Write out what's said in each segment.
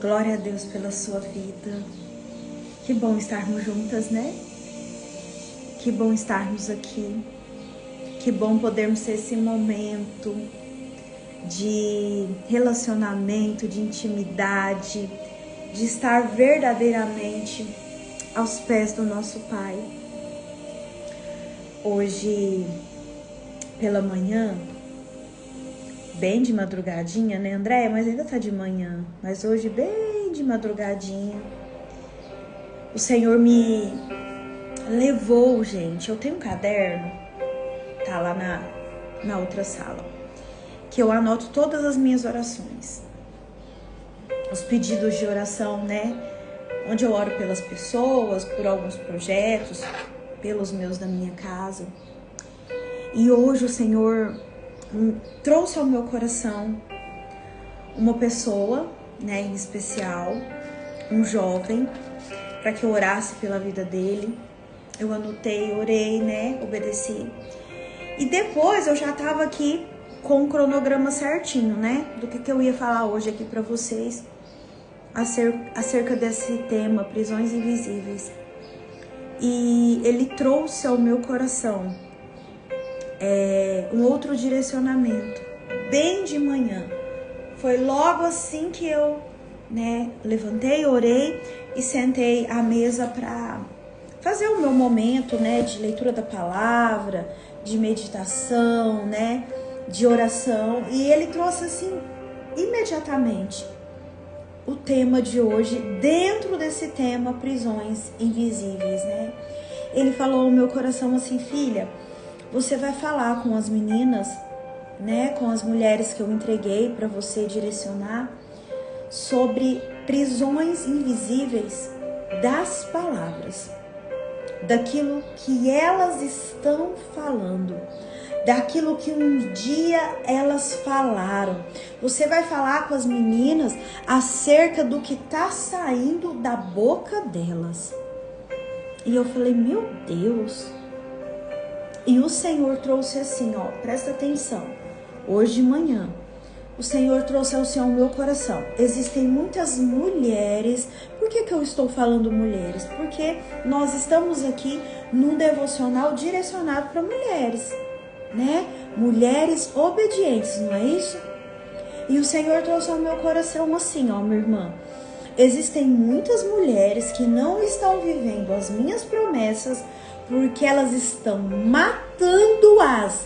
Glória a Deus pela sua vida. Que bom estarmos juntas, né? Que bom estarmos aqui. Que bom podermos ter esse momento de relacionamento, de intimidade, de estar verdadeiramente aos pés do nosso Pai. Hoje, pela manhã, bem de madrugadinha, né, Andréia? Mas ainda tá de manhã. Mas hoje, bem de madrugadinha, o Senhor me levou, gente. Eu tenho um caderno, tá lá na outra sala, que eu anoto todas as minhas orações, os pedidos de oração, né? Onde eu oro pelas pessoas, por alguns projetos, pelos meus da minha casa. E hoje o Senhor trouxe ao meu coração uma pessoa, né, em especial, um jovem, para que eu orasse pela vida dele. Eu anotei, orei, né, obedeci. E depois eu já estava aqui com o cronograma certinho, né, do que eu ia falar hoje aqui para vocês acerca desse tema, prisões invisíveis. E ele trouxe ao meu coração um outro direcionamento, bem de manhã. Foi logo assim que eu, né, levantei, orei e sentei à mesa para fazer o meu momento, né, de leitura da palavra, de meditação, né, de oração. E ele trouxe assim, imediatamente, o tema de hoje, dentro desse tema, prisões invisíveis, né. Ele falou ao meu coração assim: filha, você vai falar com as meninas, né, com as mulheres que eu entreguei para você direcionar, sobre prisões invisíveis das palavras, daquilo que elas estão falando, daquilo que um dia elas falaram. Você vai falar com as meninas acerca do que está saindo da boca delas. E eu falei, meu Deus. E o Senhor trouxe assim, ó, presta atenção. Hoje de manhã, o Senhor trouxe ao meu coração. Existem muitas mulheres. Por que eu estou falando mulheres? Porque nós estamos aqui num devocional direcionado para mulheres, né? Mulheres obedientes, não é isso? E o Senhor trouxe ao meu coração assim, ó, minha irmã. Existem muitas mulheres que não estão vivendo as minhas promessas porque elas estão matando-as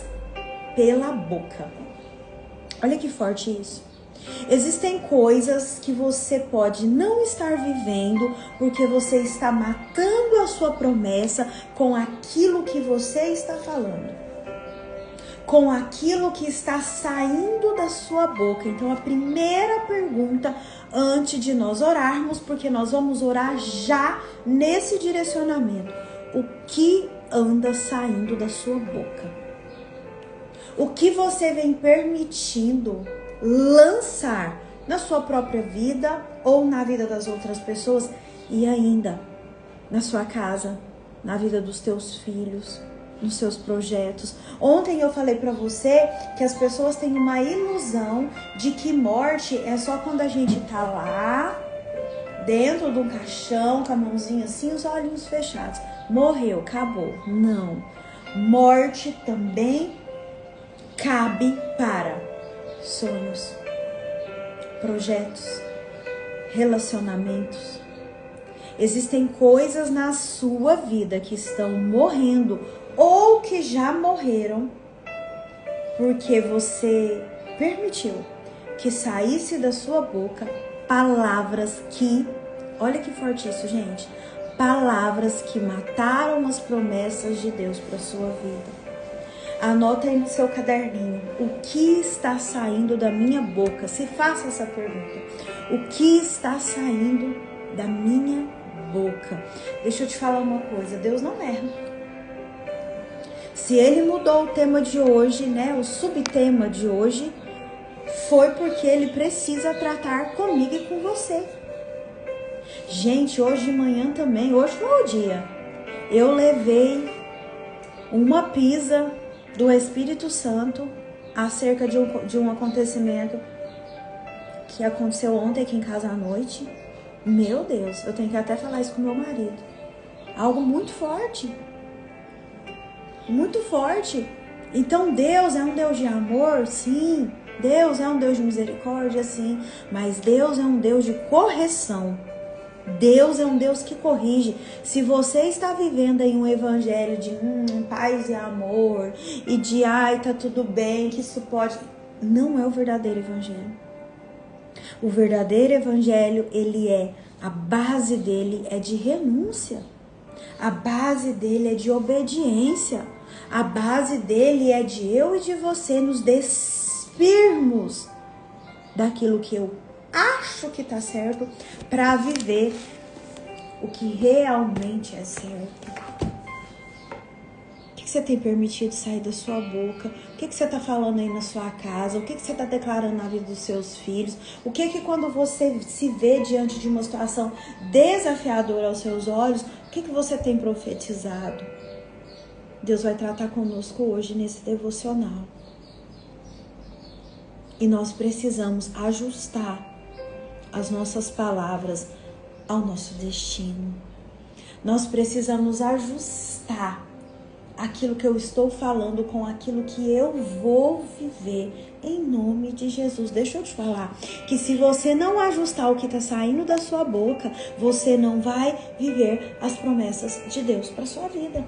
pela boca. Olha que forte isso. Existem coisas que você pode não estar vivendo porque você está matando a sua promessa com aquilo que você está falando, com aquilo que está saindo da sua boca. Então a primeira pergunta, antes de nós orarmos, porque nós vamos orar já nesse direcionamento: o que anda saindo da sua boca? O que você vem permitindo lançar na sua própria vida ou na vida das outras pessoas, e ainda na sua casa, na vida dos teus filhos, nos seus projetos. Ontem eu falei pra você que as pessoas têm uma ilusão de que morte é só quando a gente tá lá dentro de um caixão, com a mãozinha assim, os olhinhos fechados. Morreu, acabou. Não. Morte também cabe para sonhos, projetos, relacionamentos. Existem coisas na sua vida que estão morrendo ou que já morreram porque você permitiu que saísse da sua boca palavras que, olha que forte isso, gente, palavras que mataram as promessas de Deus para sua vida. Anota aí no seu caderninho, o que está saindo da minha boca? Se faça essa pergunta: o que está saindo da minha boca? Deixa eu te falar uma coisa, Deus não erra. Se Ele mudou o tema de hoje, né, o subtema de hoje, foi porque Ele precisa tratar comigo e com você. Gente, hoje de manhã também, hoje foi o dia, eu levei uma pizza do Espírito Santo acerca de um acontecimento que aconteceu ontem aqui em casa à noite. Meu Deus, eu tenho que até falar isso com meu marido. Algo muito forte. Muito forte. Então Deus é um Deus de amor, sim. Deus é um Deus de misericórdia, sim. Mas Deus é um Deus de correção. Deus é um Deus que corrige. Se você está vivendo aí um evangelho de paz e amor, e de tá tudo bem, que isso pode... Não é o verdadeiro evangelho. O verdadeiro evangelho, a base dele é de renúncia. A base dele é de obediência. A base dele é de eu e de você nos despirmos daquilo que eu acho que tá certo para viver o que realmente é certo. O que você tem permitido sair da sua boca? O que você tá falando aí na sua casa? O que você tá declarando na vida dos seus filhos? O que quando você se vê diante de uma situação desafiadora aos seus olhos, o que você tem profetizado? Deus vai tratar conosco hoje nesse devocional. E nós precisamos ajustar as nossas palavras ao nosso destino. Nós precisamos ajustar aquilo que eu estou falando com aquilo que eu vou viver em nome de Jesus. Deixa eu te falar que se você não ajustar o que está saindo da sua boca, você não vai viver as promessas de Deus para sua vida.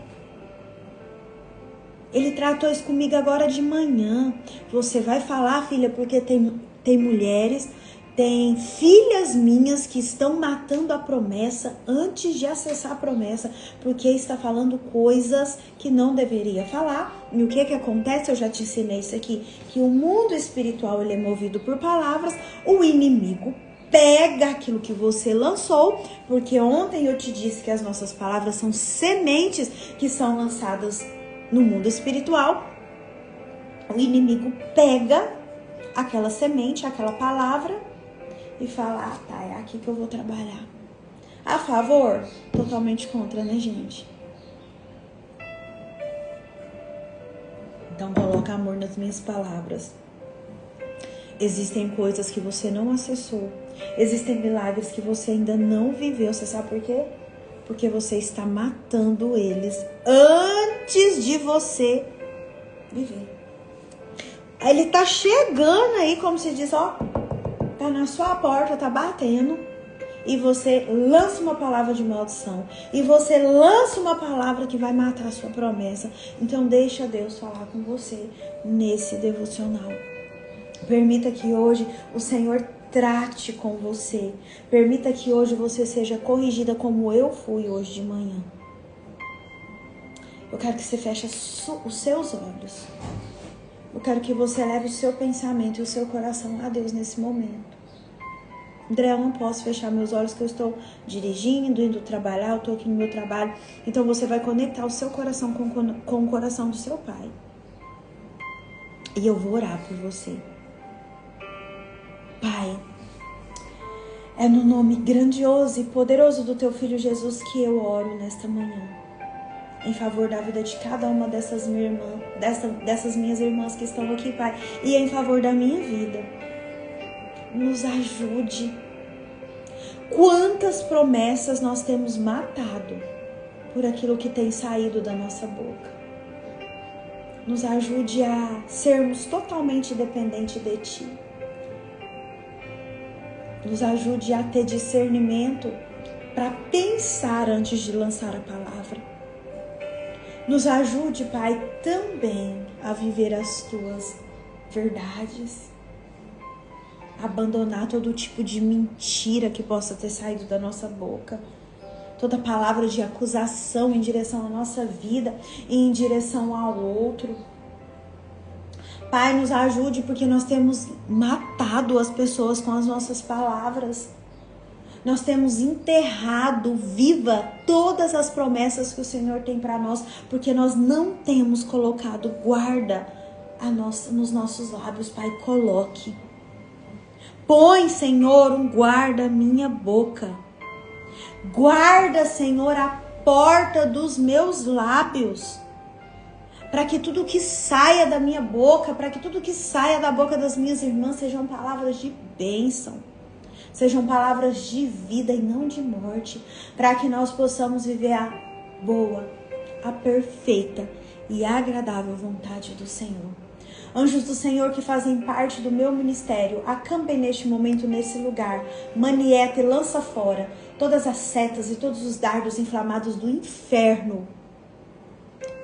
Ele tratou isso comigo agora de manhã. Você vai falar, filha, porque tem mulheres, tem filhas minhas que estão matando a promessa antes de acessar a promessa, porque está falando coisas que não deveria falar. E o que acontece? Eu já te ensinei isso aqui, que o mundo espiritual ele é movido por palavras. O inimigo pega aquilo que você lançou, porque ontem eu te disse que as nossas palavras são sementes que são lançadas no mundo espiritual. O inimigo pega aquela semente, aquela palavra e fala, tá, é aqui que eu vou trabalhar. A favor? Totalmente contra, né, gente? Então coloca amor nas minhas palavras. Existem coisas que você não acessou. Existem milagres que você ainda não viveu. Você sabe por quê? Porque você está matando eles antes de você viver. Ele tá chegando aí, como se diz, ó, tá na sua porta, tá batendo, e você lança uma palavra de maldição, e você lança uma palavra que vai matar a sua promessa. Então deixa Deus falar com você nesse devocional. Permita que hoje o Senhor trate com você. Permita que hoje você seja corrigida como eu fui hoje de manhã. Eu quero que você feche os seus olhos. Eu quero que você leve o seu pensamento e o seu coração a Deus nesse momento. André, eu não posso fechar meus olhos que eu estou dirigindo, indo trabalhar, eu estou aqui no meu trabalho. Então você vai conectar o seu coração com o coração do seu Pai. E eu vou orar por você. Pai, é no nome grandioso e poderoso do Teu Filho Jesus que eu oro nesta manhã. Em favor da vida de cada uma dessas minhas irmãs que estão aqui, Pai. E em favor da minha vida. Nos ajude. Quantas promessas nós temos matado por aquilo que tem saído da nossa boca. Nos ajude a sermos totalmente dependentes de Ti. Nos ajude a ter discernimento para pensar antes de lançar a palavra. Nos ajude, Pai, também a viver as Tuas verdades. Abandonar todo tipo de mentira que possa ter saído da nossa boca. Toda palavra de acusação em direção à nossa vida e em direção ao outro. Pai, nos ajude porque nós temos matado as pessoas com as nossas palavras. Nós temos enterrado viva todas as promessas que o Senhor tem para nós, porque nós não temos colocado guarda nos nossos lábios. Pai, coloque. Põe, Senhor, um guarda à minha boca. Guarda, Senhor, a porta dos meus lábios. para que tudo que saia da minha boca, para que tudo que saia da boca das minhas irmãs sejam palavras de bênção, sejam palavras de vida e não de morte, para que nós possamos viver a boa, a perfeita e agradável vontade do Senhor. Anjos do Senhor que fazem parte do meu ministério, acampem neste momento, nesse lugar, manieta e lança fora todas as setas e todos os dardos inflamados do inferno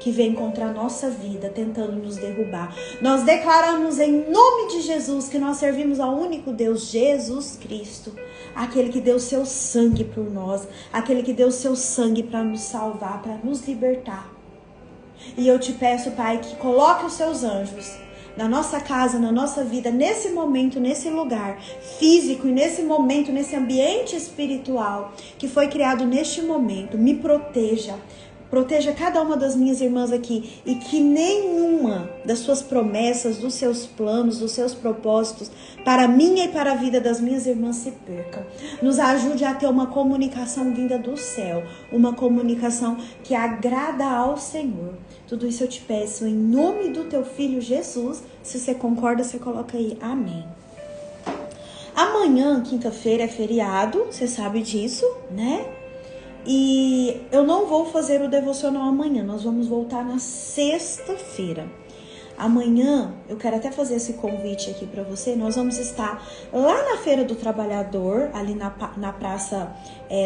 que vem contra a nossa vida, tentando nos derrubar. Nós declaramos em nome de Jesus que nós servimos ao único Deus, Jesus Cristo, aquele que deu seu sangue por nós, aquele que deu seu sangue para nos salvar, para nos libertar. E eu te peço, Pai, que coloque os seus anjos na nossa casa, na nossa vida, nesse momento, nesse lugar físico e nesse momento, nesse ambiente espiritual que foi criado neste momento. Me proteja. Proteja cada uma das minhas irmãs aqui e que nenhuma das suas promessas, dos seus planos, dos seus propósitos para mim e para a vida das minhas irmãs se percam. Nos ajude a ter uma comunicação vinda do céu, uma comunicação que agrada ao Senhor. Tudo isso eu te peço em nome do teu Filho Jesus. Se você concorda, você coloca aí, amém. Amanhã, quinta-feira, é feriado, você sabe disso, né? E eu não vou fazer o devocional amanhã, nós vamos voltar na sexta-feira. Amanhã, eu quero até fazer esse convite aqui para você, nós vamos estar lá na Feira do Trabalhador, ali na Praça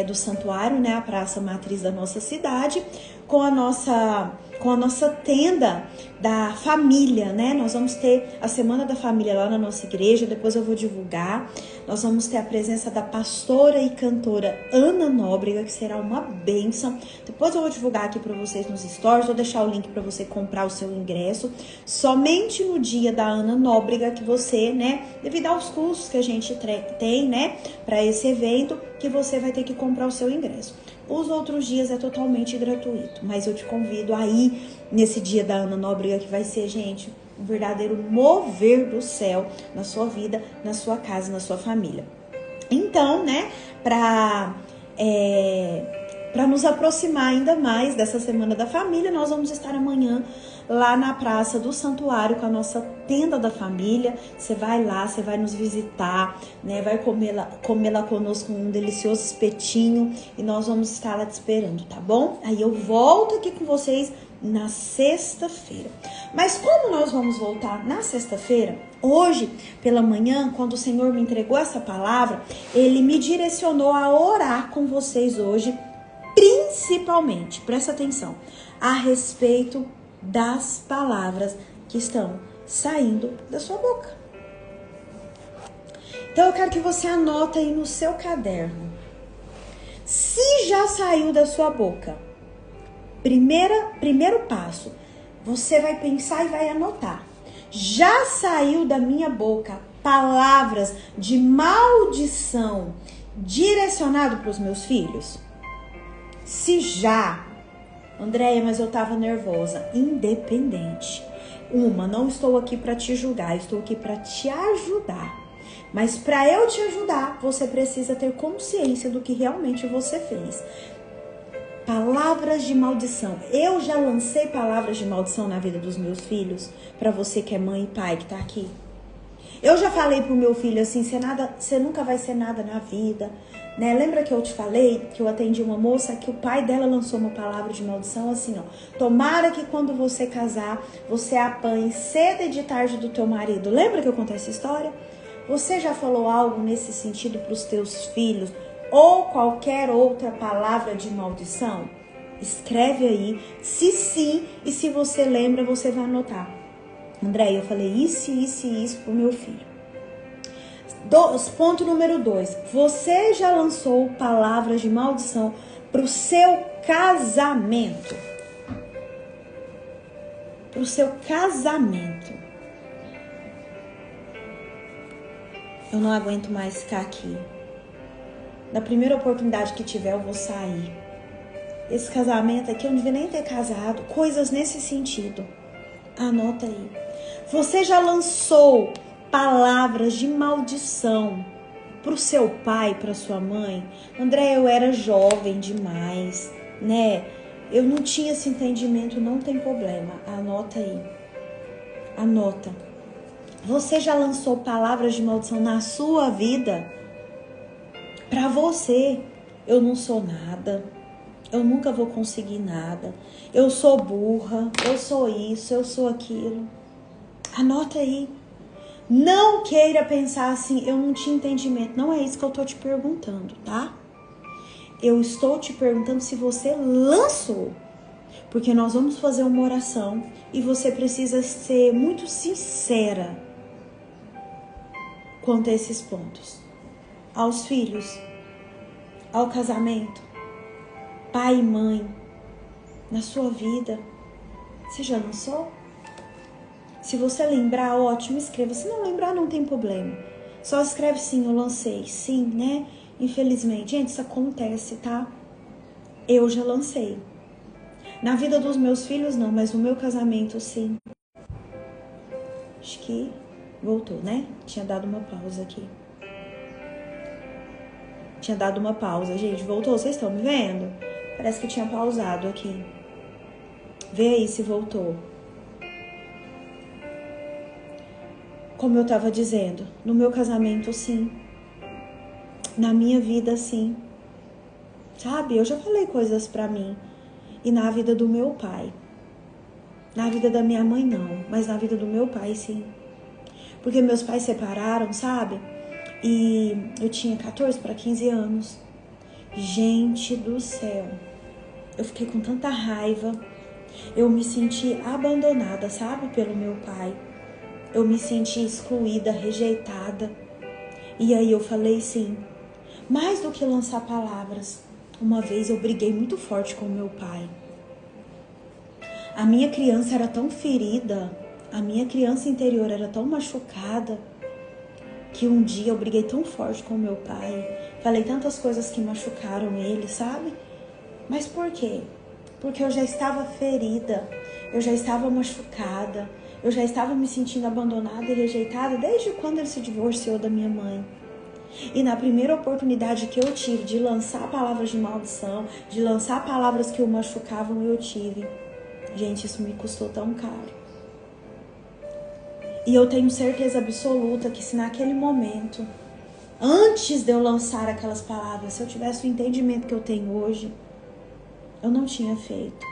do Santuário, né, a praça matriz da nossa cidade, com a nossa tenda da família, né? Nós vamos ter a Semana da Família lá na nossa igreja, depois eu vou divulgar. Nós vamos ter a presença da pastora e cantora Ana Nóbrega, que será uma bênção. Depois eu vou divulgar aqui para vocês nos stories, vou deixar o link para você comprar o seu ingresso. Somente no dia da Ana Nóbrega que você, né, devido aos custos que a gente tem, né, para esse evento, que você vai ter que comprar o seu ingresso. Os outros dias é totalmente gratuito, mas eu te convido aí nesse dia da Ana Nóbrega, que vai ser, gente, um verdadeiro mover do céu na sua vida, na sua casa, na sua família. Então, né, para nos aproximar ainda mais dessa Semana da Família, nós vamos estar amanhã lá na Praça do Santuário com a nossa tenda da família. Você vai lá, você vai nos visitar, né? Vai comer lá conosco um delicioso espetinho e nós vamos estar lá te esperando, tá bom? Aí eu volto aqui com vocês na sexta-feira. Mas como nós vamos voltar na sexta-feira, hoje pela manhã, quando o Senhor me entregou essa palavra, Ele me direcionou a orar com vocês hoje, principalmente, presta atenção, a respeito das palavras que estão saindo da sua boca. Então eu quero que você anote aí no seu caderno. Se já saiu da sua boca, primeiro passo, você vai pensar e vai anotar. Já saiu da minha boca palavras de maldição direcionado para os meus filhos? Se já, Andréia, mas eu tava nervosa. Independente. Não estou aqui para te julgar, estou aqui para te ajudar. Mas para eu te ajudar, você precisa ter consciência do que realmente você fez. Palavras de maldição. Eu já lancei palavras de maldição na vida dos meus filhos, para você que é mãe e pai que tá aqui. Eu já falei pro meu filho assim, você nunca vai ser nada na vida, né? Lembra que eu te falei que eu atendi uma moça que o pai dela lançou uma palavra de maldição assim, ó: tomara que quando você casar, você apanhe cedo e de tarde do teu marido. Lembra que eu contei essa história? Você já falou algo nesse sentido pros teus filhos? Ou qualquer outra palavra de maldição? Escreve aí, se sim, e se você lembra, você vai anotar. André, eu falei isso e isso pro meu filho. Ponto número 2. Você já lançou palavras de maldição pro seu casamento? Pro seu casamento. Eu não aguento mais ficar aqui. Na primeira oportunidade que tiver, eu vou sair. Esse casamento aqui, eu não devia nem ter casado. Coisas nesse sentido. Anota aí. Você já lançou palavras de maldição pro seu pai, pra sua mãe? André, eu era jovem demais, né? eu não tinha esse entendimento, não tem problema. Anota aí. Anota. Você já lançou palavras de maldição na sua vida? Pra você, eu não sou nada. Eu nunca vou conseguir nada. Eu sou burra. Eu sou isso. Eu sou aquilo. Anota aí. Não queira pensar assim, eu não tinha entendimento. Não é isso que eu tô te perguntando, tá? Eu estou te perguntando se você lançou. Porque nós vamos fazer uma oração e você precisa ser muito sincera quanto a esses pontos. Aos filhos, ao casamento, pai e mãe, na sua vida. Você já lançou? Se você lembrar, ótimo, escreva. Se não lembrar, não tem problema. Só escreve sim, eu lancei. Sim, né? Infelizmente. Gente, isso acontece, tá? Eu já lancei. Na vida dos meus filhos, não, mas no meu casamento, sim. Acho que voltou, né? Tinha dado uma pausa aqui. Tinha dado uma pausa, gente. Voltou, vocês estão me vendo? Parece que tinha pausado aqui. Vê aí se voltou. Como eu tava dizendo, no meu casamento, sim. Na minha vida, sim. Sabe? Eu já falei coisas pra mim. E na vida do meu pai. Na vida da minha mãe, não. Mas na vida do meu pai, sim. Porque meus pais separaram, sabe? E eu tinha 14 para 15 anos. Gente do céu. Eu fiquei com tanta raiva. Eu me senti abandonada, sabe? Pelo meu pai. Eu me senti excluída, rejeitada. E aí eu falei sim. Mais do que lançar palavras. Uma vez eu briguei muito forte com meu pai. A minha criança era tão ferida. A minha criança interior era tão machucada. Que um dia eu briguei tão forte com meu pai. Falei tantas coisas que machucaram ele, sabe? Mas por quê? Porque eu já estava ferida. Eu já estava machucada. Eu já estava me sentindo abandonada e rejeitada desde quando ele se divorciou da minha mãe. E na primeira oportunidade que eu tive de lançar palavras de maldição, de lançar palavras que o machucavam, eu tive. Gente, isso me custou tão caro. E eu tenho certeza absoluta que se naquele momento, antes de eu lançar aquelas palavras, se eu tivesse o entendimento que eu tenho hoje, eu não tinha feito.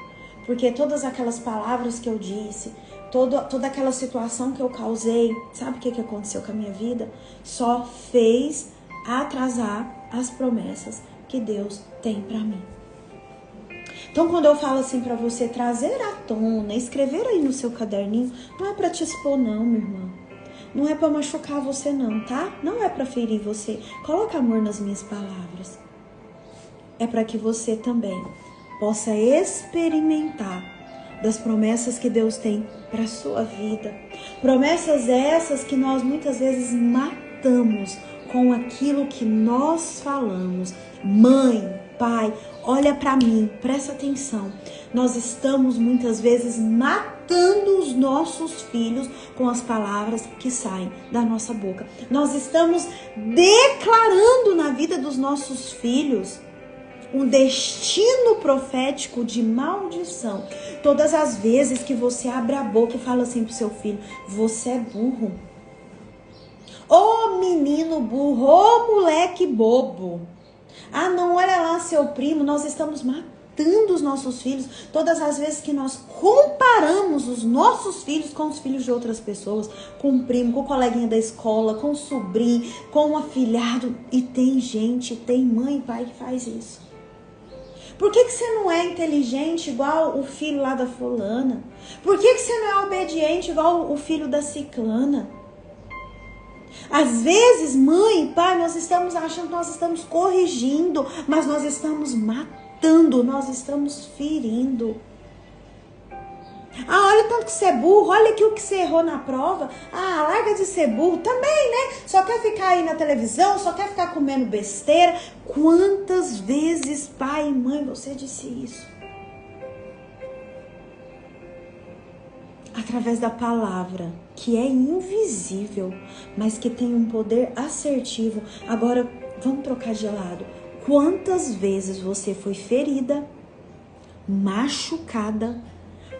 Porque todas aquelas palavras que eu disse, toda aquela situação que eu causei, sabe o que aconteceu com a minha vida? Só fez atrasar as promessas que Deus tem pra mim. Então, quando eu falo assim pra você trazer à tona, escrever aí no seu caderninho, não é pra te expor não, minha irmã. Não é pra machucar você não, tá? Não é pra ferir você. Coloca amor nas minhas palavras. É pra que você também possa experimentar das promessas que Deus tem pra sua vida. Promessas essas que nós muitas vezes matamos com aquilo que nós falamos. Mãe, pai, olha pra mim, presta atenção. Nós estamos muitas vezes matando os nossos filhos com as palavras que saem da nossa boca. Nós estamos declarando na vida dos nossos filhos um destino profético de maldição. Todas as vezes que você abre a boca e fala assim pro seu filho, você é burro. Ô menino burro, ô moleque bobo. Ah não, olha lá seu primo, nós estamos matando os nossos filhos. Todas as vezes que nós comparamos os nossos filhos com os filhos de outras pessoas, com o primo, com o coleguinha da escola, com o sobrinho, com o afilhado. E tem gente, tem mãe e pai que faz isso. Por que você não é inteligente igual o filho lá da fulana? Por que você não é obediente igual o filho da ciclana? Às vezes, mãe e pai, nós estamos achando que nós estamos corrigindo, mas nós estamos matando, nós estamos ferindo. Ah, olha tanto que você é burro, olha aqui o que você errou na prova. Ah, larga de ser burro também, né? Só quer ficar aí na televisão, só quer ficar comendo besteira. Quantas vezes, pai e mãe, você disse isso? Através da palavra, que é invisível, mas que tem um poder assertivo. Agora, vamos trocar de lado. Quantas vezes você foi ferida machucada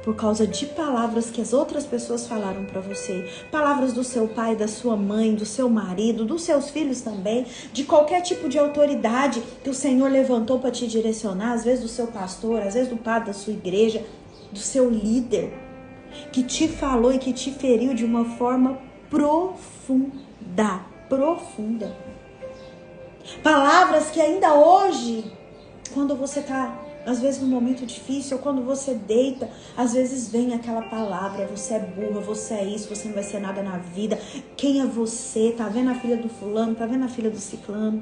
por causa de palavras que as outras pessoas falaram para você. Palavras do seu pai, da sua mãe, do seu marido, dos seus filhos também, de qualquer tipo de autoridade que o Senhor levantou para te direcionar, às vezes do seu pastor, às vezes do padre da sua igreja, do seu líder, que te falou e que te feriu de uma forma profunda. Palavras que ainda hoje, quando você tá, às vezes num momento difícil, ou quando você deita, às vezes vem aquela palavra: você é burra, você é isso, você não vai ser nada na vida. Quem é você? Tá vendo a filha do fulano? Tá vendo a filha do ciclano?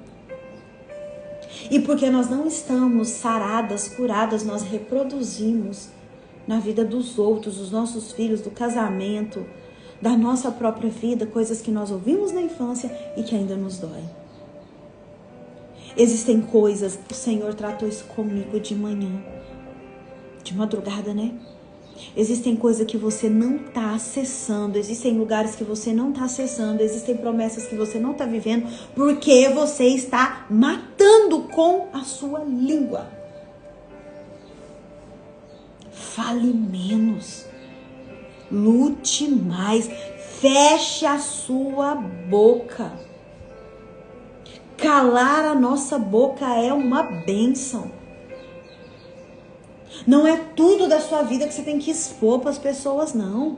E porque nós não estamos saradas, curadas, nós reproduzimos na vida dos outros, dos nossos filhos, do casamento, da nossa própria vida, coisas que nós ouvimos na infância e que ainda nos dói. Existem coisas, o Senhor tratou isso comigo de manhã, de madrugada, né? Existem coisas que você não está acessando, existem lugares que você não está acessando, existem promessas que você não está vivendo, porque você está matando com a sua língua. Fale menos, lute mais, feche a sua boca. Calar a nossa boca é uma bênção. Não é tudo da sua vida que você tem que expor para as pessoas, não.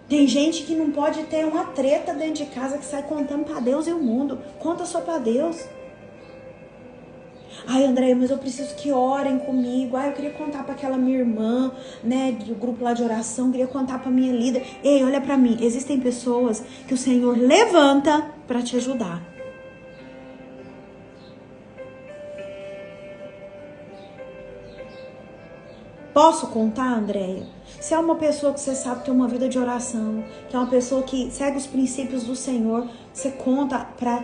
Tem gente que não pode ter uma treta dentro de casa que sai contando para Deus e o mundo. Conta só para Deus. Ai, Andréia, mas eu preciso que orem comigo. Ai, eu queria contar para aquela minha irmã, né, do grupo lá de oração, eu queria contar para minha líder. Ei, olha para mim, existem pessoas que o Senhor levanta para te ajudar. Posso contar, Andréia? Se é uma pessoa que você sabe que tem uma vida de oração, que é uma pessoa que segue os princípios do Senhor, você conta para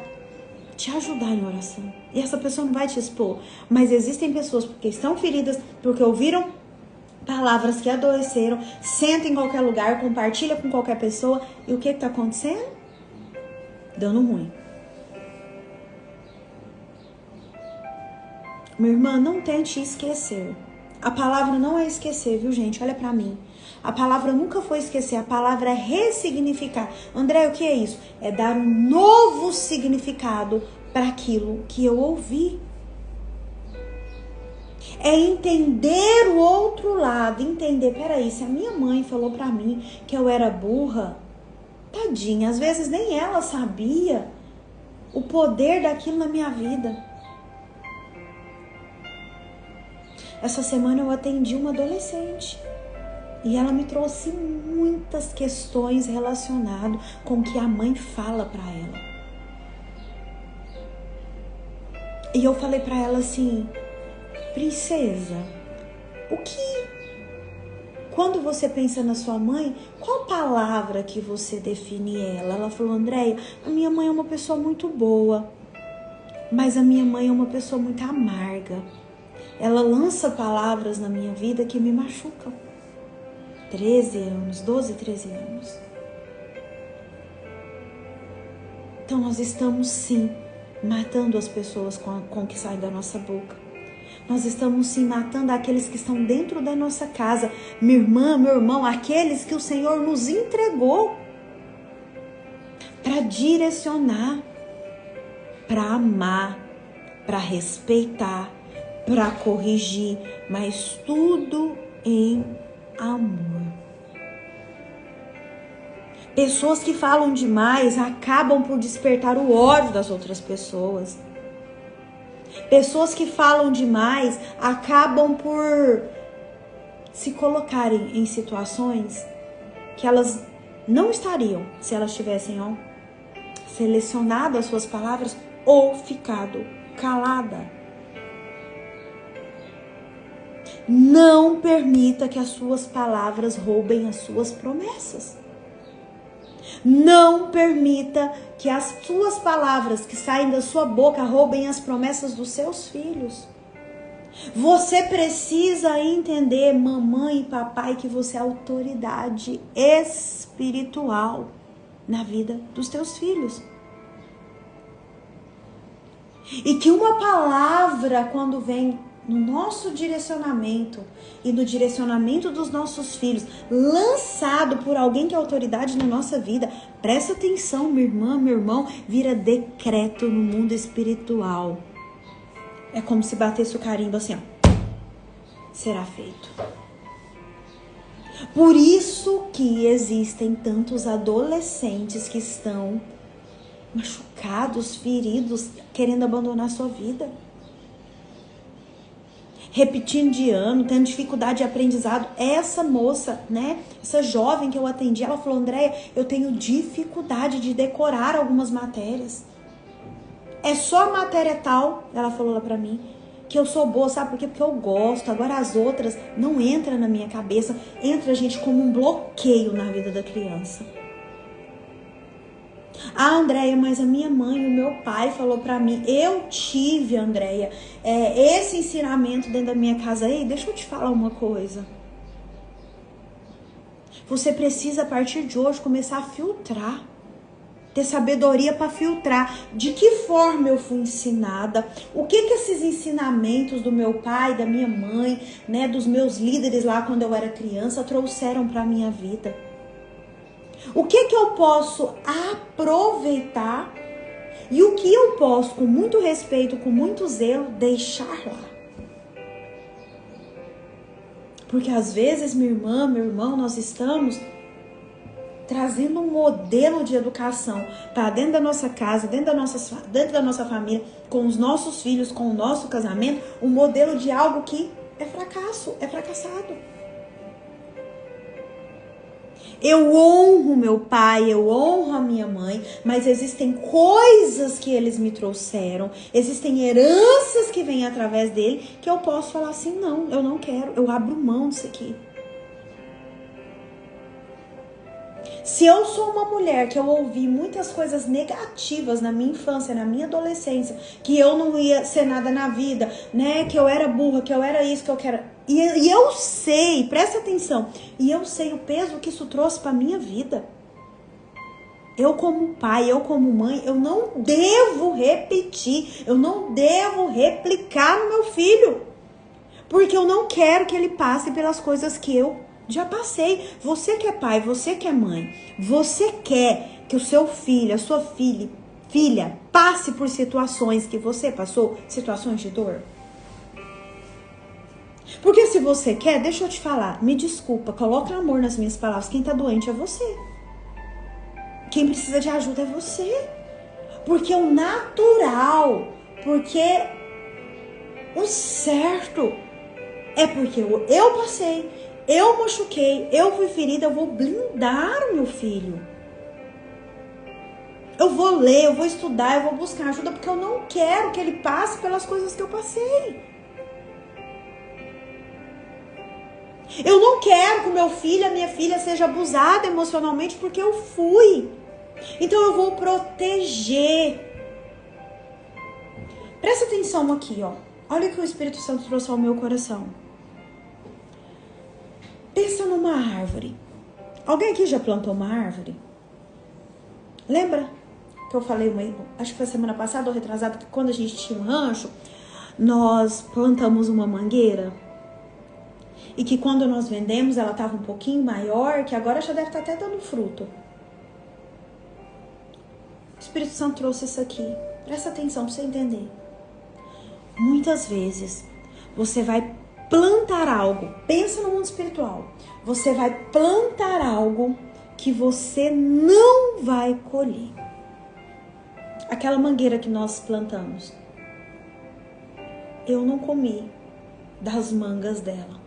te ajudar em oração. E essa pessoa não vai te expor. Mas existem pessoas porque estão feridas, porque ouviram palavras que adoeceram, senta em qualquer lugar, compartilha com qualquer pessoa. E o que está acontecendo? Dando ruim. Minha irmã, não tente esquecer. A palavra não é esquecer, viu, gente? Olha pra mim. A palavra nunca foi esquecer, a palavra é ressignificar. André, o que é isso? É dar um novo significado para aquilo que eu ouvi. É entender o outro lado, entender, peraí, se a minha mãe falou pra mim que eu era burra, tadinha, às vezes nem ela sabia o poder daquilo na minha vida. Essa semana eu atendi uma adolescente e ela me trouxe muitas questões relacionadas com o que a mãe fala para ela. E eu falei para ela assim: princesa, quando você pensa na sua mãe, qual palavra que você define ela? Ela falou: Andréia, a minha mãe é uma pessoa muito boa, mas a minha mãe é uma pessoa muito amarga. Ela lança palavras na minha vida que me machucam. 13 anos, 12, 13 anos. Então nós estamos sim matando as pessoas com o que sai da nossa boca. Nós estamos sim matando aqueles que estão dentro da nossa casa. Minha irmã, meu irmão, aqueles que o Senhor nos entregou para direcionar, para amar, para respeitar, para corrigir, mas tudo em amor. Pessoas que falam demais acabam por despertar o ódio das outras pessoas. Pessoas que falam demais acabam por se colocarem em situações que elas não estariam se elas tivessem selecionado as suas palavras ou ficado calada. Não permita que as suas palavras roubem as suas promessas. Não permita que as suas palavras que saem da sua boca roubem as promessas dos seus filhos. Você precisa entender, mamãe e papai, que você é autoridade espiritual na vida dos teus filhos. E que uma palavra, quando vem no nosso direcionamento e no direcionamento dos nossos filhos, lançado por alguém que é autoridade na nossa vida, presta atenção, minha irmã, meu irmão, vira decreto no mundo espiritual. É como se batesse o carimbo assim, ó. Será feito. Por isso que existem tantos adolescentes que estão machucados, feridos, querendo abandonar sua vida. Repetindo de ano, tendo dificuldade de aprendizado. Essa moça, né, essa jovem que eu atendi, ela falou, Andréia, eu tenho dificuldade de decorar algumas matérias. É só a matéria tal, ela falou lá pra mim, que eu sou boa, sabe por quê? Porque eu gosto. Agora as outras não entram na minha cabeça, entra, gente, como um bloqueio na vida da criança. Ah, Andréia, mas a minha mãe e o meu pai falou pra mim, eu tive, Andréia, esse ensinamento dentro da minha casa. Ei, deixa eu te falar uma coisa. Você precisa, a partir de hoje, começar a filtrar. Ter sabedoria para filtrar. De que forma eu fui ensinada? O que esses ensinamentos do meu pai, da minha mãe, né, dos meus líderes lá quando eu era criança, trouxeram para minha vida? O que eu posso aproveitar e o que eu posso, com muito respeito, com muito zelo, deixar lá? Porque às vezes, minha irmã, meu irmão, nós estamos trazendo um modelo de educação para dentro da nossa casa, dentro da nossa família, com os nossos filhos, com o nosso casamento, um modelo de algo que é fracasso, é fracassado. Eu honro meu pai, eu honro a minha mãe, mas existem coisas que eles me trouxeram, existem heranças que vêm através dele, que eu posso falar assim, não, eu não quero, eu abro mão disso aqui. Se eu sou uma mulher que eu ouvi muitas coisas negativas na minha infância, na minha adolescência, que eu não ia ser nada na vida, né? Que eu era burra, que eu era isso, que eu quero... E eu sei, presta atenção, e eu sei o peso que isso trouxe pra minha vida. Eu como pai, eu como mãe, eu não devo repetir, eu não devo replicar no meu filho. Porque eu não quero que ele passe pelas coisas que eu já passei. Você que é pai, você que é mãe, você quer que o seu filho, a sua filha passe por situações que você passou, situações de dor? Porque se você quer, deixa eu te falar, me desculpa, coloca amor nas minhas palavras, quem tá doente é você. Quem precisa de ajuda é você. Porque o natural, porque o certo é porque eu passei, eu machuquei, eu fui ferida, eu vou blindar o meu filho. Eu vou ler, eu vou estudar, eu vou buscar ajuda, porque eu não quero que ele passe pelas coisas que eu passei. Eu não quero que o meu filho, a minha filha seja abusada emocionalmente, porque eu fui. Então eu vou proteger. Presta atenção aqui, ó. Olha o que o Espírito Santo trouxe ao meu coração. Pensa numa árvore. Alguém aqui já plantou uma árvore? Lembra que eu falei, acho que foi semana passada ou retrasada, que quando a gente tinha um rancho, nós plantamos uma mangueira? E que quando nós vendemos, ela estava um pouquinho maior, que agora já deve estar até dando fruto. O Espírito Santo trouxe isso aqui. Presta atenção para você entender. Muitas vezes, você vai plantar algo. Pensa no mundo espiritual. Você vai plantar algo que você não vai colher. Aquela mangueira que nós plantamos. Eu não comi das mangas dela.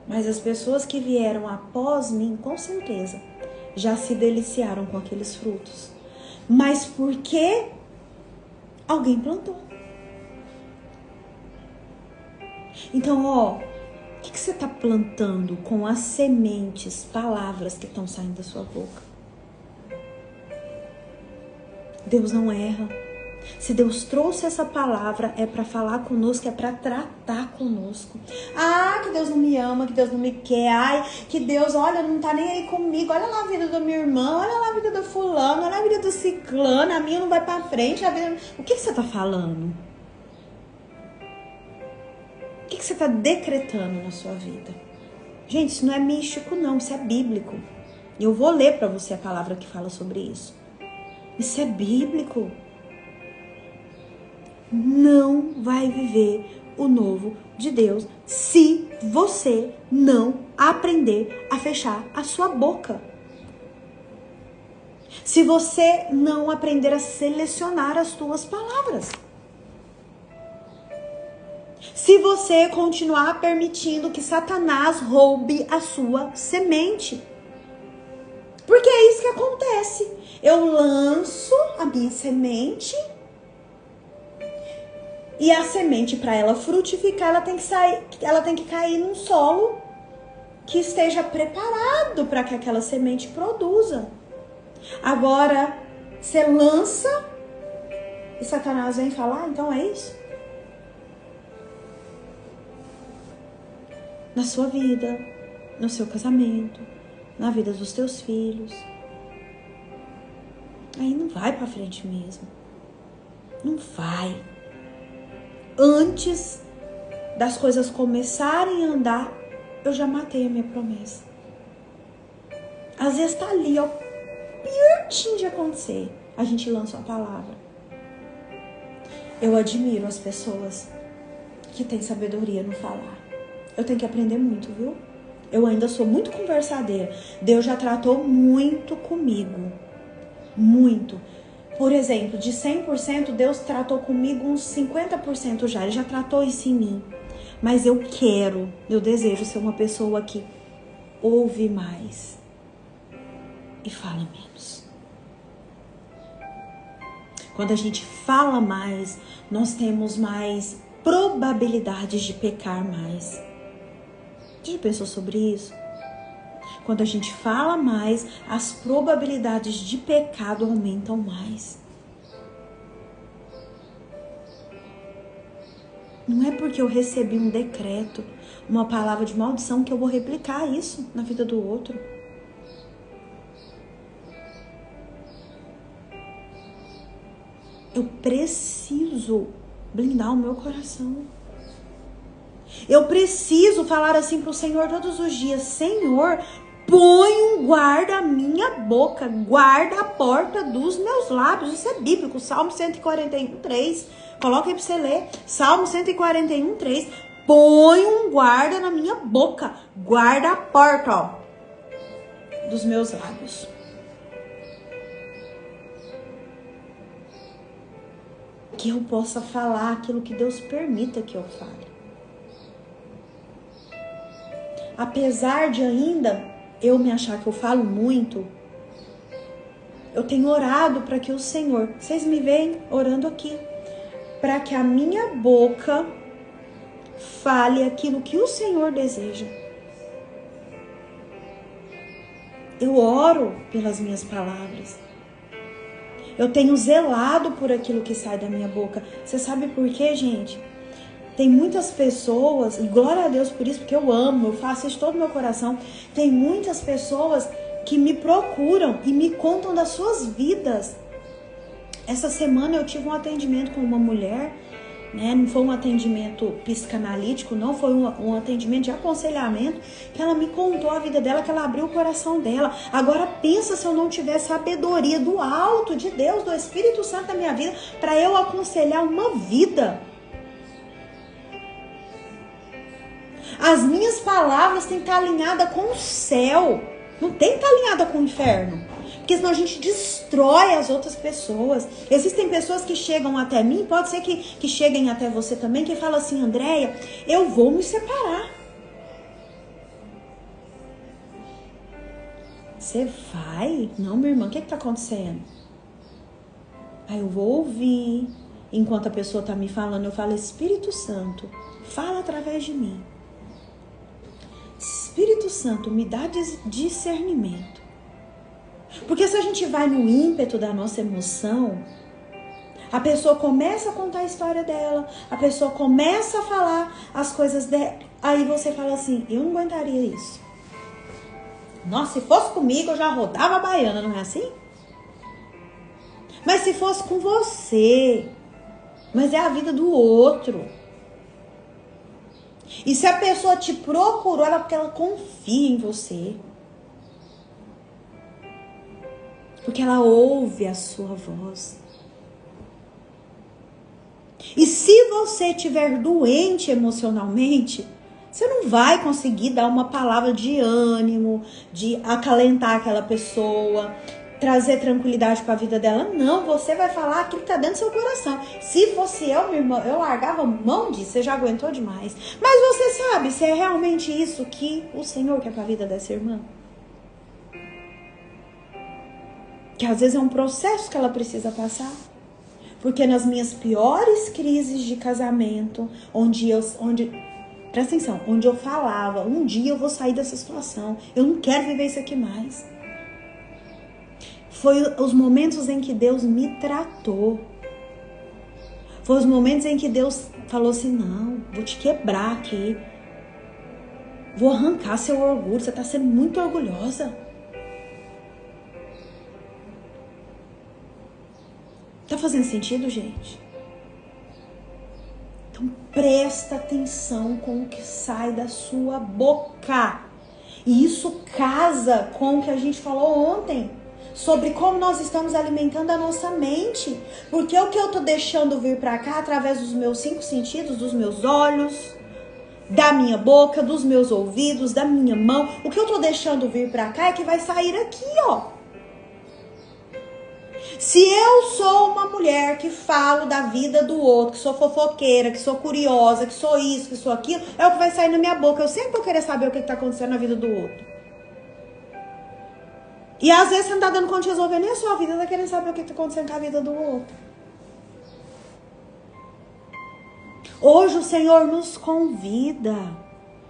Mas as pessoas que vieram após mim, com certeza, já se deliciaram com aqueles frutos. Mas por que alguém plantou? Então, ó, o que você está plantando com as sementes, palavras que estão saindo da sua boca? Deus não erra. Se Deus trouxe essa palavra, é para falar conosco, é para tratar conosco. Ah, que Deus não me ama, que Deus não me quer. Ai, que Deus, olha, não tá nem aí comigo. Olha lá a vida da minha irmã, olha lá a vida do fulano, olha a vida do ciclano, a minha não vai para frente. A vida... O que você tá falando? que você está decretando na sua vida? Gente, isso não é místico não, isso é bíblico. E eu vou ler para você a palavra que fala sobre isso. Isso é bíblico. Não vai viver o novo de Deus se você não aprender a fechar a sua boca. Se você não aprender a selecionar as tuas palavras. Se você continuar permitindo que Satanás roube a sua semente. Porque é isso que acontece. Eu lanço a minha semente e a semente, para ela frutificar, ela tem que cair num solo que esteja preparado para que aquela semente produza. Agora, você lança e Satanás vem falar, então é isso? Na sua vida, no seu casamento, na vida dos teus filhos. Aí não vai pra frente mesmo. Não vai. Antes das coisas começarem a andar, eu já matei a minha promessa. Às vezes tá ali, ó, pertinho de acontecer. A gente lança uma palavra. Eu admiro as pessoas que têm sabedoria no falar. Eu tenho que aprender muito, viu? Eu ainda sou muito conversadeira. Deus já tratou muito comigo. Muito. Por exemplo, de 100%, Deus tratou comigo uns 50% já. Ele já tratou isso em mim. Mas eu desejo ser uma pessoa que ouve mais e fala menos. Quando a gente fala mais, nós temos mais probabilidades de pecar mais. Você já pensou sobre isso? Quando a gente fala mais, as probabilidades de pecado aumentam mais. Não é porque eu recebi um decreto, uma palavra de maldição, que eu vou replicar isso na vida do outro. Eu preciso blindar o meu coração. Eu preciso falar assim para o Senhor todos os dias: Senhor, põe um guarda a minha boca, guarda a porta dos meus lábios. Isso é bíblico, Salmo 141:3. Coloca aí para você ler. Salmo 141:3. Põe um guarda na minha boca, guarda a porta, ó, dos meus lábios. Que eu possa falar aquilo que Deus permita que eu fale. Apesar de ainda eu me achar que eu falo muito, eu tenho orado para que o Senhor, vocês me veem orando aqui, para que a minha boca fale aquilo que o Senhor deseja. Eu oro pelas minhas palavras. Eu tenho zelado por aquilo que sai da minha boca. Você sabe por quê, gente? Tem muitas pessoas, e glória a Deus por isso, porque eu amo, eu faço isso de todo o meu coração. Tem muitas pessoas que me procuram e me contam das suas vidas. Essa semana eu tive um atendimento com uma mulher, né? Não foi um atendimento psicanalítico, não, foi um atendimento de aconselhamento, que ela me contou a vida dela, que ela abriu o coração dela. Agora pensa se eu não tivesse sabedoria do alto, de Deus, do Espírito Santo na minha vida, para eu aconselhar uma vida. As minhas palavras têm que estar alinhadas com o céu. Não tem que estar alinhada com o inferno. Porque senão a gente destrói as outras pessoas. Existem pessoas que chegam até mim, pode ser que cheguem até você também, que falam assim: Andréia, eu vou me separar. Você vai? Não, minha irmã, o que está acontecendo? Aí eu vou ouvir. Enquanto a pessoa está me falando, eu falo: Espírito Santo, fala através de mim. Espírito Santo, me dá discernimento. Porque se a gente vai no ímpeto da nossa emoção, a pessoa começa a contar a história dela, a pessoa começa a falar as coisas dela, aí você fala assim: eu não aguentaria isso. Nossa, se fosse comigo eu já rodava a baiana, não é assim? Mas se fosse com você, mas é a vida do outro. E se a pessoa te procurou, é porque ela confia em você. Porque ela ouve a sua voz. E se você estiver doente emocionalmente, você não vai conseguir dar uma palavra de ânimo, de acalentar aquela pessoa, trazer tranquilidade para a vida dela. Não, você vai falar aquilo que está dentro do seu coração. Se fosse eu, minha irmã, eu largava mão disso, você já aguentou demais. Mas você sabe se é realmente isso que o Senhor quer para a vida dessa irmã? Que às vezes é um processo que ela precisa passar. Porque nas minhas piores crises de casamento, presta atenção, onde eu falava, um dia eu vou sair dessa situação, eu não quero viver isso aqui mais. Foi os momentos em que Deus me tratou. Foi os momentos em que Deus falou assim, não, vou te quebrar aqui. Vou arrancar seu orgulho, você está sendo muito orgulhosa. Tá fazendo sentido, gente? Então presta atenção com o que sai da sua boca. E isso casa com o que a gente falou ontem, sobre como nós estamos alimentando a nossa mente. Porque o que eu tô deixando vir pra cá, através dos meus 5 sentidos, dos meus olhos, da minha boca, dos meus ouvidos, da minha mão, o que eu tô deixando vir pra cá é que vai sair aqui, ó. Se eu sou uma mulher que falo da vida do outro, que sou fofoqueira, que sou curiosa, que sou isso, que sou aquilo, é o que vai sair na minha boca. Eu sempre vou querer saber o que está acontecendo na vida do outro. E às vezes você não tá dando conta de resolver nem a sua vida, tá querendo saber o que está acontecendo com a vida do outro. Hoje o Senhor nos convida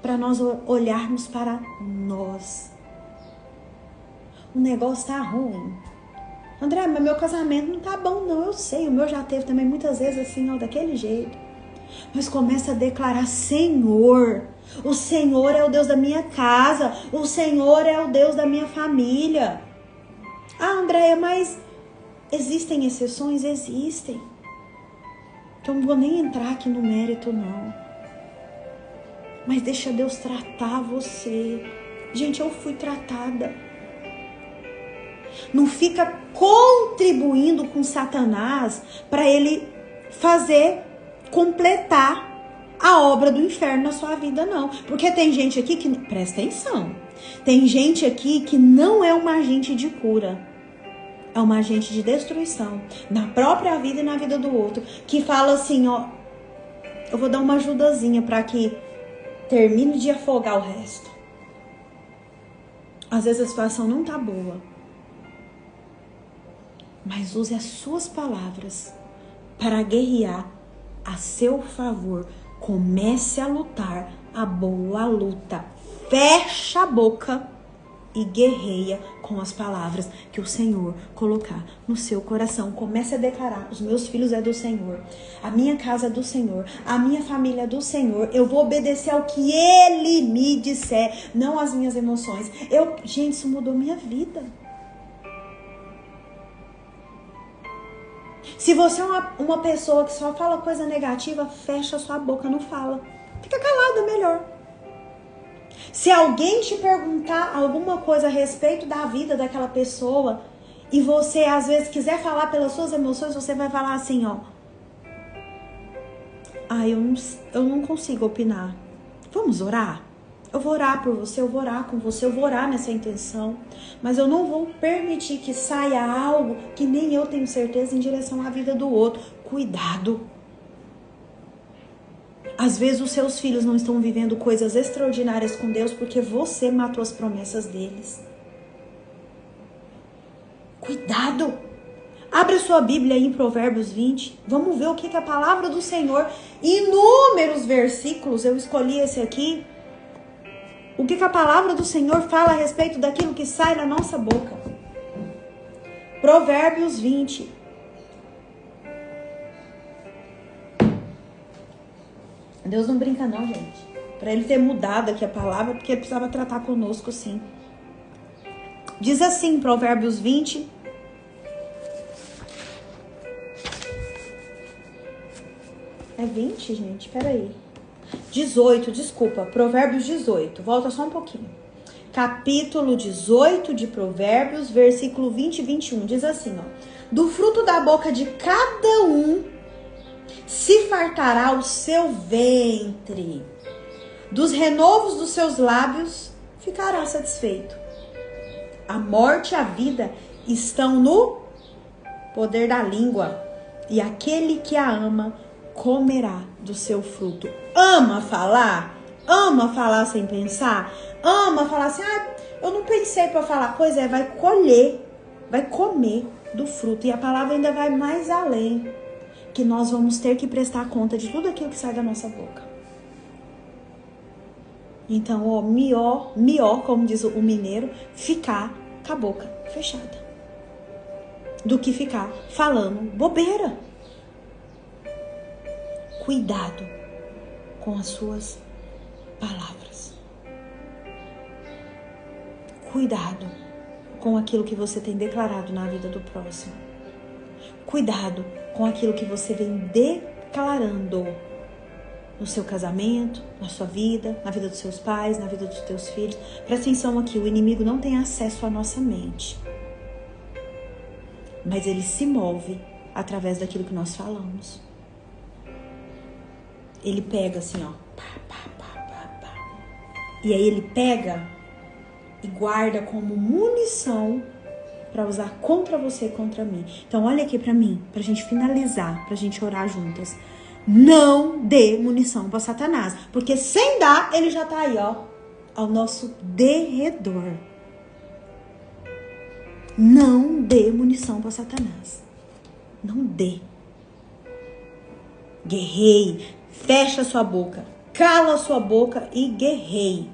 para nós olharmos para nós. O negócio tá ruim. André, mas meu casamento não tá bom não, eu sei, o meu já teve também muitas vezes assim, ó, daquele jeito. Mas começa a declarar, Senhor, o Senhor é o Deus da minha casa, o Senhor é o Deus da minha família. Ah, Andréia, mas existem exceções? Existem. Então não vou nem entrar aqui no mérito não. Mas deixa Deus tratar você. Gente, eu fui tratada. Não fica contribuindo com Satanás para ele completar a obra do inferno na sua vida, não. Porque tem gente aqui que, presta atenção, tem gente aqui que não é uma agente de cura. É uma agente de destruição na própria vida e na vida do outro. Que fala assim, ó, eu vou dar uma ajudazinha para que termine de afogar o resto. Às vezes a situação não tá boa. Mas use as suas palavras para guerrear a seu favor. Comece a lutar a boa luta. Fecha a boca e guerreia com as palavras que o Senhor colocar no seu coração. Comece a declarar, os meus filhos é do Senhor, a minha casa é do Senhor, a minha família é do Senhor, eu vou obedecer ao que Ele me disser, não às minhas emoções. Gente, isso mudou minha vida. Se você é uma pessoa que só fala coisa negativa, fecha sua boca, não fala. Fica calada, melhor. Se alguém te perguntar alguma coisa a respeito da vida daquela pessoa e você às vezes quiser falar pelas suas emoções, você vai falar assim, ó. Eu não consigo opinar. Vamos orar? Eu vou orar por você, eu vou orar com você, eu vou orar nessa intenção. Mas eu não vou permitir que saia algo que nem eu tenho certeza em direção à vida do outro. Cuidado. Às vezes os seus filhos não estão vivendo coisas extraordinárias com Deus porque você matou as promessas deles. Cuidado. Abre a sua Bíblia aí em Provérbios 20. Vamos ver o que a palavra do Senhor, inúmeros versículos, eu escolhi esse aqui. O que a palavra do Senhor fala a respeito daquilo que sai da nossa boca. Provérbios 20. Deus não brinca não, gente. Para ele ter mudado aqui a palavra, porque ele precisava tratar conosco sim. Diz assim, Provérbios 20. É 20, gente? Peraí. 18, desculpa, Provérbios 18, volta só um pouquinho. Capítulo 18 de Provérbios, versículo 20 e 21, diz assim, ó. Do fruto da boca de cada um se fartará o seu ventre. Dos renovos dos seus lábios ficará satisfeito. A morte e a vida estão no poder da língua, e aquele que a ama comerá do seu fruto. Ama falar sem pensar, ama falar assim, eu não pensei para falar, pois é, vai colher, vai comer do fruto, e a palavra ainda vai mais além, que nós vamos ter que prestar conta de tudo aquilo que sai da nossa boca. Então, ó, melhor, como diz o mineiro, ficar com a boca fechada do que ficar falando bobeira. Cuidado com as suas palavras. Cuidado com aquilo que você tem declarado na vida do próximo. Cuidado com aquilo que você vem declarando no seu casamento, na sua vida, na vida dos seus pais, na vida dos teus filhos. Presta atenção aqui, o inimigo não tem acesso à nossa mente. Mas ele se move através daquilo que nós falamos. Ele pega assim, ó. E aí ele pega e guarda como munição para usar contra você e contra mim. Então olha aqui para mim, pra gente finalizar, pra gente orar juntas. Não dê munição para Satanás, porque sem dar, ele já tá aí, ó, ao nosso derredor. Não dê munição para Satanás. Não dê. Guerreie. Fecha sua boca. Cala sua boca e guerreie.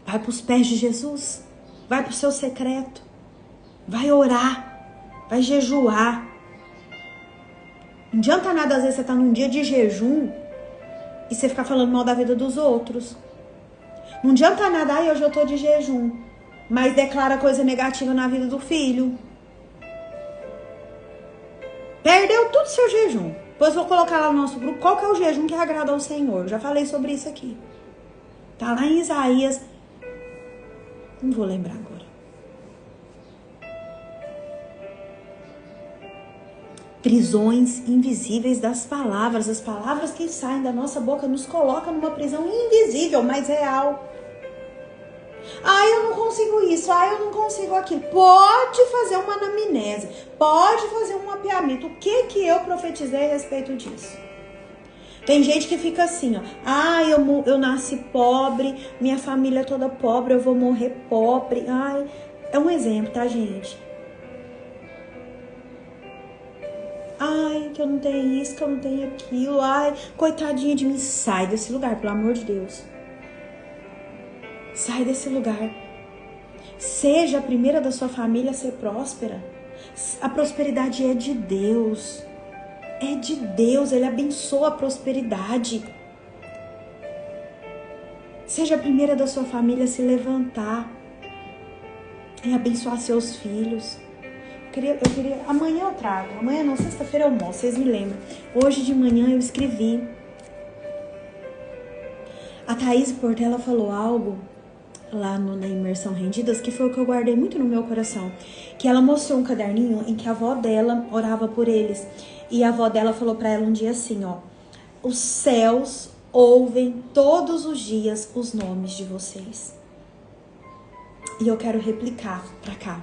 Vai para os pés de Jesus. Vai para o seu secreto. Vai orar. Vai jejuar. Não adianta nada, às vezes, você tá num dia de jejum e você ficar falando mal da vida dos outros. Não adianta nada, hoje eu tô de jejum, mas declara coisa negativa na vida do filho. Perdeu tudo seu jejum. Depois vou colocar lá no nosso grupo qual que é o jejum que agrada ao Senhor. Já falei sobre isso aqui. Tá lá em Isaías. Não vou lembrar agora. Prisões invisíveis das palavras. As palavras que saem da nossa boca nos colocam numa prisão invisível, mas real. Eu não consigo isso, eu não consigo aquilo. Pode fazer uma anamnese, pode fazer um mapeamento. O que eu profetizei a respeito disso? Tem gente que fica assim, ó. Eu nasci pobre, minha família é toda pobre, eu vou morrer pobre. É um exemplo, tá, gente? Que eu não tenho isso, que eu não tenho aquilo. Coitadinha de mim. Sai desse lugar, pelo amor de Deus. Sai desse lugar. Seja a primeira da sua família a ser próspera. A prosperidade é de Deus. É de Deus. Ele abençoa a prosperidade. Seja a primeira da sua família a se levantar e abençoar seus filhos. Eu queria, amanhã eu trago. Amanhã não, sexta-feira eu mostro, vocês me lembram. Hoje de manhã eu escrevi. A Thaís Portela falou algo lá na Imersão Rendidas, que foi o que eu guardei muito no meu coração, que ela mostrou um caderninho em que a avó dela orava por eles, e a avó dela falou pra ela um dia assim, ó: os céus ouvem todos os dias os nomes de vocês. E eu quero replicar pra cá: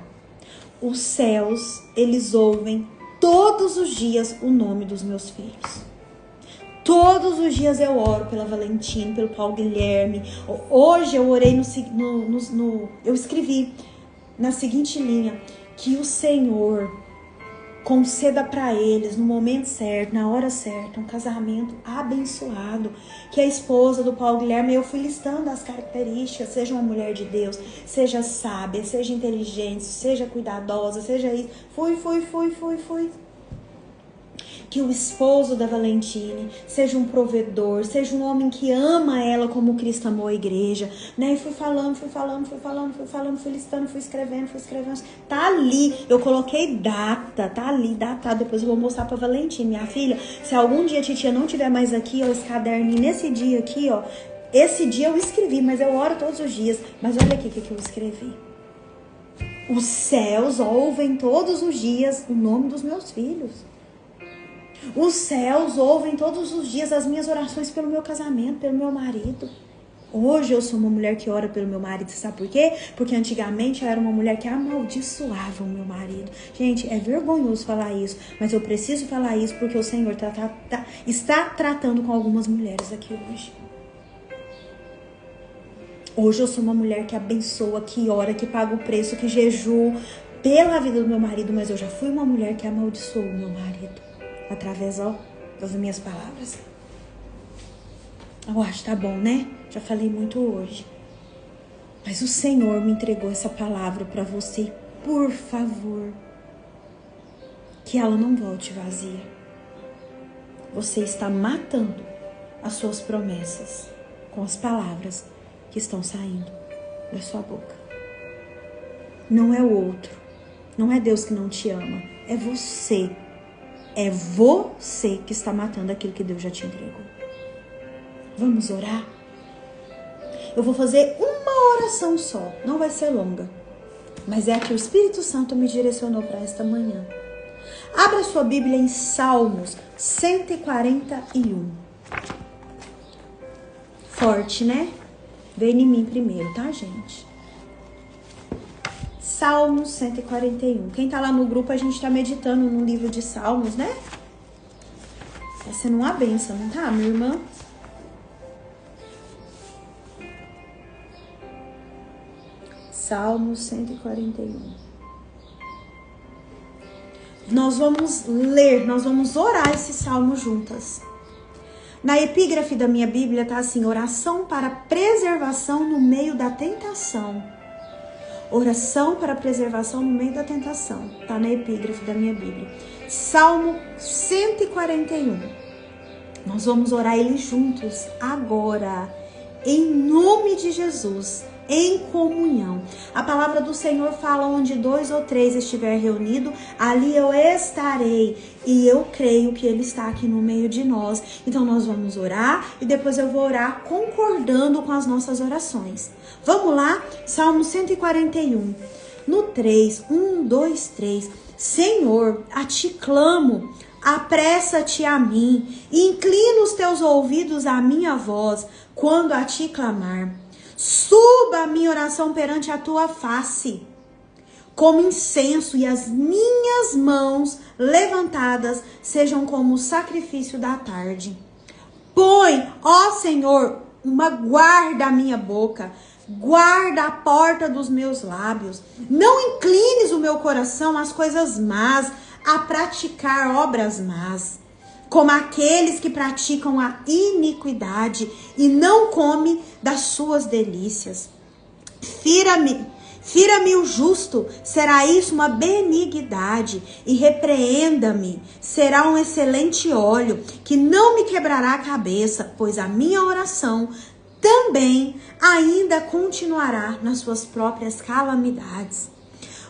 os céus, eles ouvem todos os dias o nome dos meus filhos. Todos os dias eu oro pela Valentina, pelo Paulo Guilherme. Hoje eu orei eu escrevi na seguinte linha: que o Senhor conceda para eles, no momento certo, na hora certa, um casamento abençoado. Que a esposa do Paulo Guilherme, eu fui listando as características: seja uma mulher de Deus, seja sábia, seja inteligente, seja cuidadosa, seja isso. Fui. que o esposo da Valentine seja um provedor, seja um homem que ama ela como Cristo amou a igreja, né? E fui falando, fui listando, fui escrevendo. Tá ali, eu coloquei data, tá ali, datado. Depois eu vou mostrar pra Valentine, minha filha. Se algum dia a titia não tiver mais aqui, ó, esse caderninho, nesse dia aqui, ó, esse dia eu escrevi, mas eu oro todos os dias. Mas olha aqui o que eu escrevi. Os céus ouvem todos os dias o nome dos meus filhos. Os céus ouvem todos os dias as minhas orações pelo meu casamento, pelo meu marido. Hoje eu sou uma mulher que ora pelo meu marido, sabe por quê? Porque antigamente eu era uma mulher que amaldiçoava o meu marido. Gente, é vergonhoso falar isso, mas eu preciso falar isso porque o Senhor está tratando com algumas mulheres aqui hoje. Hoje eu sou uma mulher que abençoa, que ora, que paga o preço, que jejua pela vida do meu marido, mas eu já fui uma mulher que amaldiçoou o meu marido. Através, ó, das minhas palavras. Eu acho que tá bom, né? Já falei muito hoje. Mas o Senhor me entregou essa palavra pra você. Por favor, que ela não volte vazia. Você está matando as suas promessas com as palavras que estão saindo da sua boca. Não é o outro. Não é Deus que não te ama. É você. É você que está matando aquilo que Deus já te entregou. Vamos orar? Eu vou fazer uma oração só. Não vai ser longa. Mas é a que o Espírito Santo me direcionou para esta manhã. Abra sua Bíblia em Salmos 141. Forte, né? Vem em mim primeiro, tá, gente? Salmos 141. Quem tá lá no grupo, a gente tá meditando no livro de Salmos, né? Tá sendo uma bênção, não tá, minha irmã? Salmos 141. Nós vamos ler, nós vamos orar esse salmo juntas. Na epígrafe da minha Bíblia tá assim: oração para preservação no meio da tentação. Oração para preservação no meio da tentação. Tá na epígrafe da minha Bíblia. Salmo 141. Nós vamos orar ele juntos agora. Em nome de Jesus. Em comunhão. A palavra do Senhor fala: onde 2 ou 3 estiver reunido, ali eu estarei. E eu creio que Ele está aqui no meio de nós. Então nós vamos orar e depois eu vou orar concordando com as nossas orações. Vamos lá? Salmo 141. No 3, 1, 2, 3. Senhor, a ti clamo, apressa-te a mim, e inclina os teus ouvidos à minha voz, quando a ti clamar. Suba a minha oração perante a tua face, como incenso, e as minhas mãos levantadas sejam como o sacrifício da tarde. Põe, ó Senhor, uma guarda à minha boca, guarda a porta dos meus lábios. Não inclines o meu coração às coisas más, a praticar obras más, como aqueles que praticam a iniquidade e não come das suas delícias. Fira-me o justo, será isso uma benignidade, e repreenda-me, será um excelente óleo, que não me quebrará a cabeça, pois a minha oração também ainda continuará nas suas próprias calamidades.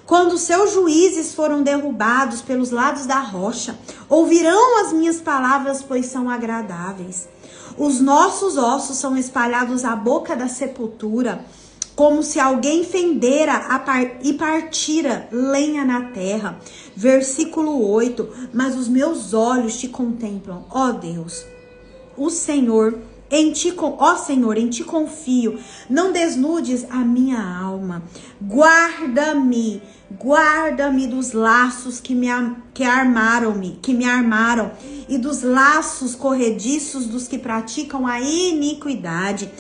Quando seus juízes foram derrubados pelos lados da rocha, ouvirão as minhas palavras, pois são agradáveis. Os nossos ossos são espalhados à boca da sepultura, como se alguém fendera e partira lenha na terra. Versículo 8. Mas os meus olhos te contemplam, ó Deus. O Senhor, ó Senhor, em ti confio. Não desnudes a minha alma. Guarda-me dos laços que me armaram, e dos laços corrediços dos que praticam a iniquidade.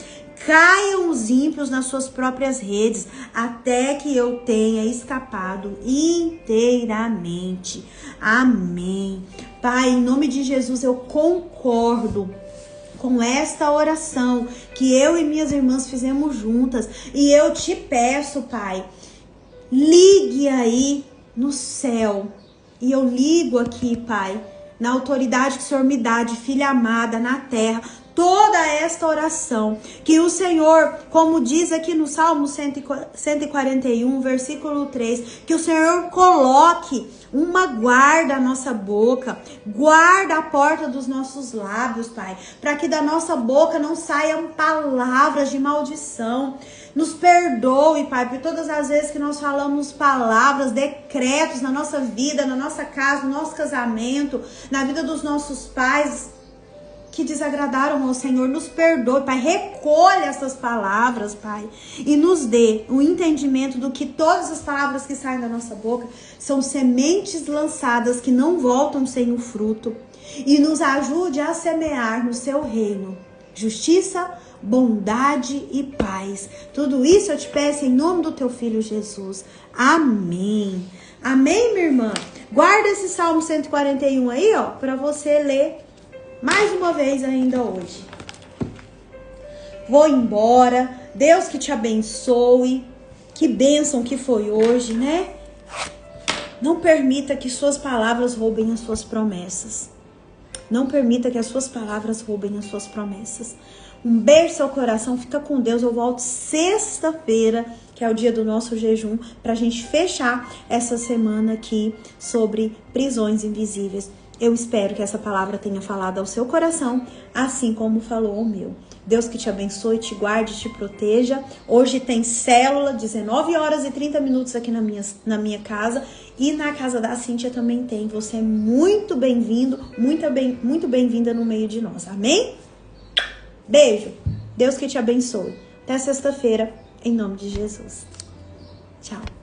Caiam os ímpios nas suas próprias redes, até que eu tenha escapado inteiramente. Amém. Pai, em nome de Jesus, eu concordo com esta oração que eu e minhas irmãs fizemos juntas. E eu te peço, Pai, ligue aí no céu. E eu ligo aqui, Pai, na autoridade que o Senhor me dá de filha amada na terra, toda esta oração, que o Senhor, como diz aqui no Salmo 141, versículo 3, que o Senhor coloque uma guarda à nossa boca, guarda a porta dos nossos lábios, Pai, para que da nossa boca não saiam palavras de maldição. Nos perdoe, Pai, por todas as vezes que nós falamos palavras, decretos na nossa vida, na nossa casa, no nosso casamento, na vida dos nossos pais, que desagradaram ao Senhor. Nos perdoe, Pai, recolha essas palavras, Pai, e nos dê o entendimento do que todas as palavras que saem da nossa boca são sementes lançadas que não voltam sem o fruto, e nos ajude a semear no seu reino justiça, bondade e paz. Tudo isso eu te peço em nome do teu filho Jesus. Amém. Amém, minha irmã? Guarda esse Salmo 141 aí, ó, para você ler mais uma vez ainda hoje. Vou embora. Deus que te abençoe. Que bênção que foi hoje, né? Não permita que suas palavras roubem as suas promessas. Não permita que as suas palavras roubem as suas promessas. Um beijo no seu coração. Fica com Deus. Eu volto sexta-feira, que é o dia do nosso jejum, pra gente fechar essa semana aqui sobre prisões invisíveis. Eu espero que essa palavra tenha falado ao seu coração, assim como falou ao meu. Deus que te abençoe, te guarde, te proteja. Hoje tem célula, 19 horas e 30 minutos aqui na minha casa. E na casa da Cíntia também tem. Você é muito bem-vindo, muito bem-vinda no meio de nós. Amém? Beijo. Deus que te abençoe. Até sexta-feira, em nome de Jesus. Tchau.